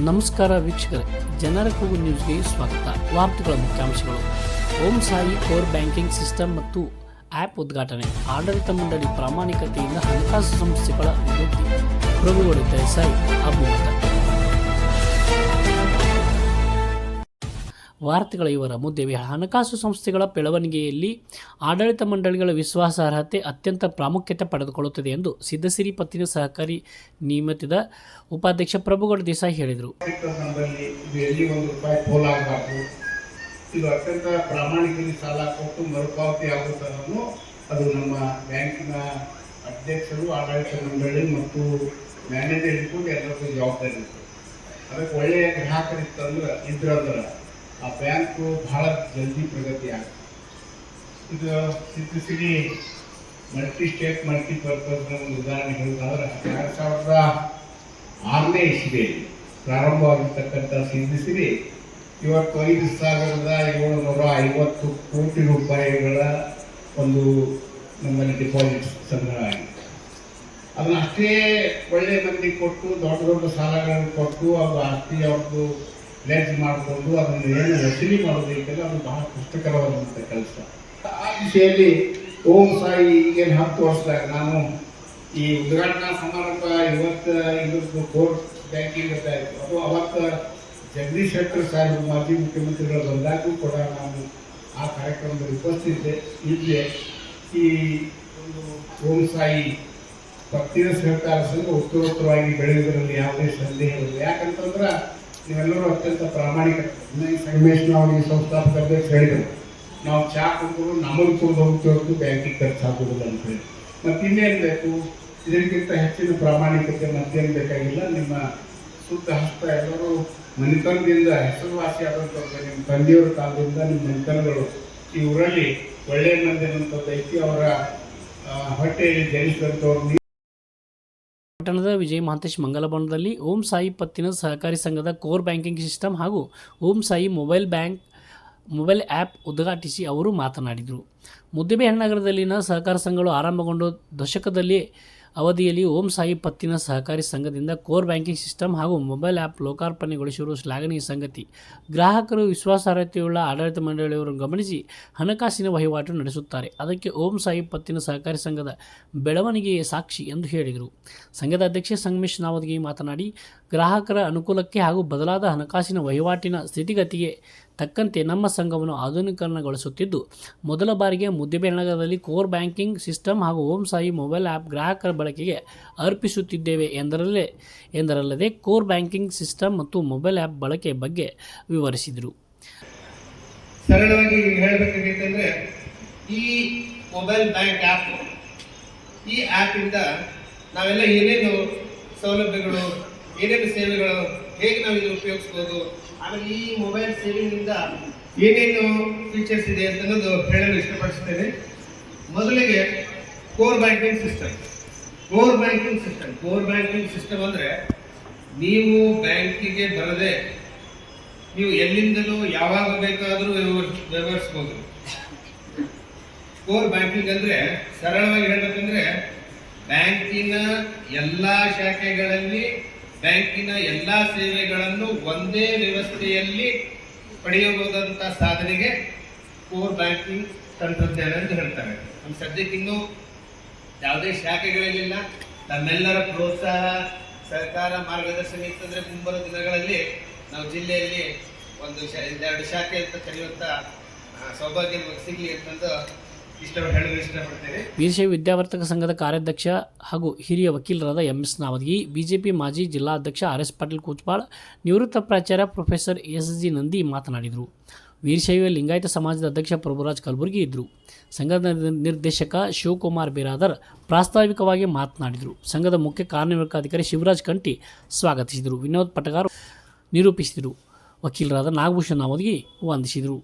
ನಮಸ್ಕಾರ ವೀಕ್ಷಕರೇ, ಜನರ ಕೂಗು ನ್ಯೂಸ್ಗೆ ಸ್ವಾಗತ. ವಾರ್ತೆಗಳ ಮುಖ್ಯಾಂಶಗಳು. Om Sai core banking system ಮತ್ತು ಆ್ಯಪ್ ಉದ್ಘಾಟನೆ. ಆಡಳಿತ ಮಂಡಳಿ ಪ್ರಾಮಾಣಿಕತೆಯಿಂದ ಹಣಕಾಸು ಸಂಸ್ಥೆಗಳ ಅಭಿವೃದ್ಧಿ. ಪ್ರಭುಗಳು ದೇಸಾಯಿ ಅಭಿಮತ. ವಾರ್ತೆಗಳ ವಿವರ. ಮುದ್ದೆವೆ. ಹಣಕಾಸು ಸಂಸ್ಥೆಗಳ ಬೆಳವಣಿಗೆಯಲ್ಲಿ ಆಡಳಿತ ಮಂಡಳಿಗಳ ವಿಶ್ವಾಸಾರ್ಹತೆ ಅತ್ಯಂತ ಪ್ರಾಮುಖ್ಯತೆ ಪಡೆದುಕೊಳ್ಳುತ್ತದೆ ಎಂದು ಸಿದ್ದಸಿರಿ ಪತ್ತಿನ ಸಹಕಾರಿ ನಿಯಮಿತದ ಉಪಾಧ್ಯಕ್ಷ ಪ್ರಭುಗೌಡ ದೇಸಾಯಿ ಹೇಳಿದರು. ಇದು ಅತ್ಯಂತ ಪ್ರಾಮಾಣಿಕವಾಗಿ ಸಾಲ ಕೊಟ್ಟು ಮರುಪಾವತಿ ಆಗುತ್ತದನ್ನು ಅದು ನಮ್ಮ ಬ್ಯಾಂಕಿನ ಅಧ್ಯಕ್ಷರು, ಆಡಳಿತ ಮಂಡಳಿ ಮತ್ತು ಮ್ಯಾನೇಜರ್ ಇಟ್ಕೊಂಡು ಎಲ್ಲರಿಗೂ ಜವಾಬ್ದಾರಿ ಇರ್ತದೆ. ಅದಕ್ಕೆ ಒಳ್ಳೆಯ ಗ್ರಾಹಕರಿತ್ತಂದ್ರೆ ಇದ್ರಂದ್ರೆ ಆ ಬ್ಯಾಂಕು ಬಹಳ ಜಲ್ದಿ ಪ್ರಗತಿ ಆಗುತ್ತೆ. ಇದು ಸಿದ್ಧಸಿರಿ ಮಲ್ಟಿ ಸ್ಟೇಟ್ ಮಲ್ಟಿಪರ್ಪಸ್ನ ಒಂದು ಉದಾಹರಣೆ ಹೇಳೋದಾದ್ರೆ 2006ನೇ ಇಸ್ವಿಯಲ್ಲಿ ಪ್ರಾರಂಭವಾಗಿರ್ತಕ್ಕಂಥ ಸಿದ್ಧಸಿರಿ ಇವತ್ತು 5,750 ಕೋಟಿ ರೂಪಾಯಿಗಳ ಒಂದು ನಮ್ಮಲ್ಲಿ ಡಿಪಾಸಿಟ್ ಸಂಗ್ರಹ ಆಗಿದೆ. ಅದನ್ನು ಅಷ್ಟೇ ಒಳ್ಳೆಯ ಮಂದಿ ಕೊಟ್ಟು ದೊಡ್ಡ ದೊಡ್ಡ ಸಾಲಗಳನ್ನು ಕೊಟ್ಟು ಅದು ಆಸ್ತಿ ಅವ್ರದ್ದು ಲೆಜ್ ಮಾಡಿಕೊಂಡು ಅದನ್ನು ಏನು ವಸೂಲಿ ಮಾಡೋದೈತಲ್ಲ ಅದು ಬಹಳ ಕಷ್ಟಕರವಾದಂಥ ಕೆಲಸ. ಆ ದಿಶೆಯಲ್ಲಿ ಓಂ ಸಾಯಿ ಈಗೇನು 10 ವರ್ಷದಾಗ ನಾನು ಈ ಉದ್ಘಾಟನಾ ಸಮಾರಂಭ ಇವತ್ತು ಕೋರ್ ಬ್ಯಾಂಕಿಂಗ್ ಅಂತ ಇತ್ತು. ಅದು ಅವತ್ತು ಜಗದೀಶ್ ಶೆಟ್ಟರ್ ಸಾಹೇಬ್ ಮಾಜಿ ಮುಖ್ಯಮಂತ್ರಿಗಳು ಬಂದಾಗೂ ಕೂಡ ನಾನು ಆ ಕಾರ್ಯಕ್ರಮದಲ್ಲಿ ಉಪಸ್ಥಿತಿದ್ದೆ. ಇಲ್ಲೇ ಈ ಒಂದು ಓಂ ಸಾಯಿ ಪತ್ತಿನ ಸಹಕಾರ ಸಂಘ ಉತ್ತರೋತ್ತರವಾಗಿ ಬೆಳೆಯುವುದರಲ್ಲಿ ಯಾವುದೇ ಸಂದೇಹವಿಲ್ಲ. ಯಾಕಂತಂದ್ರೆ ನೀವೆಲ್ಲರೂ ಅತ್ಯಂತ ಪ್ರಾಮಾಣಿಕ. ಸಂಗಮೇಶ್ನ ಅವರಿಗೆ ಸಂಸ್ಥಾಪಕ ಅಧ್ಯಕ್ಷ ಹೇಳಿದರು, ನಾವು ಚಾ ಕೊಟ್ಟರು ನಮಗೆ ತುಂಬ ಹೋಗ್ತಿವತ್ತು ಬ್ಯಾಂಕಿಗೆ ಖರ್ಚು ಹಾಕೋದಿಲ್ಲ ಅಂತ ಹೇಳಿ. ಮತ್ತು ಇನ್ನೇನು ಬೇಕು, ಇದಕ್ಕಿಂತ ಹೆಚ್ಚಿನ ಪ್ರಾಮಾಣಿಕತೆ ಮತ್ತೇನು ಬೇಕಾಗಿಲ್ಲ. ನಿಮ್ಮ ಶುದ್ಧ ಹಸ್ತ ಎಲ್ಲರೂ ಮನೆತನದಿಂದ ಹೆಸರುವಾಸಿಯಾದಂಥದ್ದು ನಿಮ್ಮ ತಂದೆಯವರ ಕಾಲದಿಂದ ನಿಮ್ಮ ಮನೆತನಗಳು ಈ ಊರಲ್ಲಿ ಒಳ್ಳೆಯ ಮಂದಿ ಅನ್ನುವಂಥದ್ದು ಐತಿ. ಅವರ ಹೊಟ್ಟೆಯಲ್ಲಿ ಜನಿಸಿದಂಥವ್ರು. ಪಟ್ಟಣದ ವಿಜಯ ಮಹಾಂತೇಶ್ ಮಂಗಲಭವನದಲ್ಲಿ ಓಂ ಸಾಯಿ ಪತ್ತಿನ ಸಹಕಾರಿ ಸಂಘದ ಕೋರ್ ಬ್ಯಾಂಕಿಂಗ್ ಸಿಸ್ಟಮ್ ಹಾಗೂ ಓಂ ಸಾಯಿ ಮೊಬೈಲ್ ಆ್ಯಪ್ ಉದ್ಘಾಟಿಸಿ ಅವರು ಮಾತನಾಡಿದರು. ಮುದ್ದೇಬಿಹಾಳನಗರದಲ್ಲಿನ ಸಹಕಾರ ಸಂಘಗಳು ಆರಂಭಗೊಂಡ ದಶಕದಲ್ಲಿ ಅವಧಿಯಲ್ಲಿ ಓಂ ಸಾಯಿ ಪತ್ತಿನ ಸಹಕಾರಿ ಸಂಘದಿಂದ ಕೋರ್ ಬ್ಯಾಂಕಿಂಗ್ ಸಿಸ್ಟಮ್ ಹಾಗೂ ಮೊಬೈಲ್ ಆ್ಯಪ್ ಲೋಕಾರ್ಪಣೆಗೊಳಿಸಿರುವ ಶ್ಲಾಘನೀಯ ಸಂಗತಿ. ಗ್ರಾಹಕರು ವಿಶ್ವಾಸಾರ್ಹತೆಯುಳ್ಳ ಆಡಳಿತ ಮಂಡಳಿಯವರನ್ನು ಗಮನಿಸಿ ಹಣಕಾಸಿನ ವಹಿವಾಟು ನಡೆಸುತ್ತಾರೆ. ಅದಕ್ಕೆ ಓಂ ಸಾಯಿ ಪತ್ತಿನ ಸಹಕಾರಿ ಸಂಘದ ಬೆಳವಣಿಗೆಯ ಸಾಕ್ಷಿ ಎಂದು ಹೇಳಿದರು. ಸಂಘದ ಅಧ್ಯಕ್ಷ ಸಂಗಮೇಶ್ ನಾವದಗಿ ಮಾತನಾಡಿ, ಗ್ರಾಹಕರ ಅನುಕೂಲಕ್ಕೆ ಹಾಗೂ ಬದಲಾದ ಹಣಕಾಸಿನ ವಹಿವಾಟಿನ ಸ್ಥಿತಿಗತಿಗೆ ತಕ್ಕಂತೆ ನಮ್ಮ ಸಂಘವನ್ನು ಆಧುನೀಕರಣಗೊಳಿಸುತ್ತಿದ್ದು, ಮೊದಲ ಬಾರಿಗೆ ಮುದ್ದೇಬಿಹಾಳನಗರದಲ್ಲಿ ಕೋರ್ ಬ್ಯಾಂಕಿಂಗ್ ಸಿಸ್ಟಮ್ ಹಾಗೂ ಓಂ ಸಾಯಿ ಮೊಬೈಲ್ ಆ್ಯಪ್ ಗ್ರಾಹಕರ ಬಳಕೆಗೆ ಅರ್ಪಿಸುತ್ತಿದ್ದೇವೆ ಎಂದರಲ್ಲದೆ ಕೋರ್ ಬ್ಯಾಂಕಿಂಗ್ ಸಿಸ್ಟಮ್ ಮತ್ತು ಮೊಬೈಲ್ ಆ್ಯಪ್ ಬಳಕೆ ಬಗ್ಗೆ ವಿವರಿಸಿದರು. ಸರಳವಾಗಿ ಹೇಳಬೇಕಾಗಿತ್ತಂದ್ರೆ ಈ ಮೊಬೈಲ್ ಬ್ಯಾಂಕ್ ಆ್ಯಪ್, ಈ ಆ್ಯಪಿಂದ ನಾವೆಲ್ಲ ಏನೇನು ಸೌಲಭ್ಯಗಳು, ಏನೇನು ಸೇವೆಗಳು, ಹೇಗೆ ನಾವು ಇದನ್ನು ಉಪಯೋಗಿಸ್ಬೋದು, ಆಮೇಲೆ ಈ ಮೊಬೈಲ್ ಸೇವಿಂಗಿಂದ ಏನೇನು ಫೀಚರ್ಸ್ ಇದೆ ಅಂತ ಅನ್ನೋದು ಹೇಳಲು ಇಷ್ಟಪಡಿಸ್ತೇನೆ. ಮೊದಲಿಗೆ ಕೋರ್ ಬ್ಯಾಂಕಿಂಗ್ ಸಿಸ್ಟಮ್ ಅಂದರೆ ನೀವು ಬ್ಯಾಂಕಿಗೆ ಬರದೆ ನೀವು ಎಲ್ಲಿಂದಲೂ ಯಾವಾಗ ಬೇಕಾದರೂ ವ್ಯವಹರಿಸ್ಬೋದು. ಕೋರ್ ಬ್ಯಾಂಕಿಂಗ್ ಅಂದರೆ ಸರಳವಾಗಿ ಹೇಳಬೇಕಂದ್ರೆ ಬ್ಯಾಂಕಿನ ಎಲ್ಲ ಶಾಖೆಗಳಲ್ಲಿ ಬ್ಯಾಂಕಿನ ಎಲ್ಲ ಸೇವೆಗಳನ್ನು ಒಂದೇ ವ್ಯವಸ್ಥೆಯಲ್ಲಿ ಪಡೆಯಬಹುದಂಥ ಸಾಧನೆಗೆ ಕೋರ್ ಬ್ಯಾಂಕಿಂಗ್ ತಂತ್ರಜ್ಞಾನ ಎಂದು ಹೇಳ್ತಾರೆ. ನಮ್ಮ ಸದ್ಯಕ್ಕೆ ಇನ್ನೂ ಯಾವುದೇ ಶಾಖೆಗಳಿಲ್ಲ. ನಮ್ಮೆಲ್ಲರ ಪ್ರೋತ್ಸಾಹ, ಸರ್ಕಾರ ಮಾರ್ಗದರ್ಶನ ಇತ್ತಂದರೆ ಮುಂಬರುವ ದಿನಗಳಲ್ಲಿ ನಾವು ಜಿಲ್ಲೆಯಲ್ಲಿ 1-2 ಶಾಖೆ ಅಂತ ಕರೆಯುವಂಥ ಸೌಭಾಗ್ಯ ಸಿಗಲಿ ಅಂತಂದು ಹೇಳಲು ಇಷ್ಟಪಡ್ತೇನೆ. ವೀರಶೈವ ವಿದ್ಯಾವರ್ತಕ ಸಂಘದ ಕಾರ್ಯಾಧ್ಯಕ್ಷ ಹಾಗೂ ಹಿರಿಯ ವಕೀಲರಾದ MS ನಾವದಗಿ, ಬಿಜೆಪಿ ಮಾಜಿ ಜಿಲ್ಲಾಧ್ಯಕ್ಷ RS ಪಾಟೀಲ್ ಕೂಚ್ಪಾಳ್, ನಿವೃತ್ತ ಪ್ರಾಚಾರ್ಯ ಪ್ರೊಫೆಸರ್ SG ನಂದಿ ಮಾತನಾಡಿದರು. ವೀರಶೈವ ಲಿಂಗಾಯತ ಸಮಾಜದ ಅಧ್ಯಕ್ಷ ಪ್ರಭುರಾಜ್ ಕಲಬುರ್ಗಿ ಇದ್ದರು. ಸಂಘದ ನಿರ್ದೇಶಕ ಶಿವಕುಮಾರ್ ಬಿರಾದರ್ ಪ್ರಾಸ್ತಾವಿಕವಾಗಿ ಮಾತನಾಡಿದರು. ಸಂಘದ ಮುಖ್ಯ ಕಾರ್ಯನಿರ್ವಾಹಕ ಶಿವರಾಜ್ ಕಂಟಿ ಸ್ವಾಗತಿಸಿದರು. ವಿನೋದ್ ಪಟಗಾರ್ ನಿರೂಪಿಸಿದರು. ವಕೀಲರಾದ ನಾಗಭೂಷಣ್ ನಾವದಗಿ ವಂದಿಸಿದರು.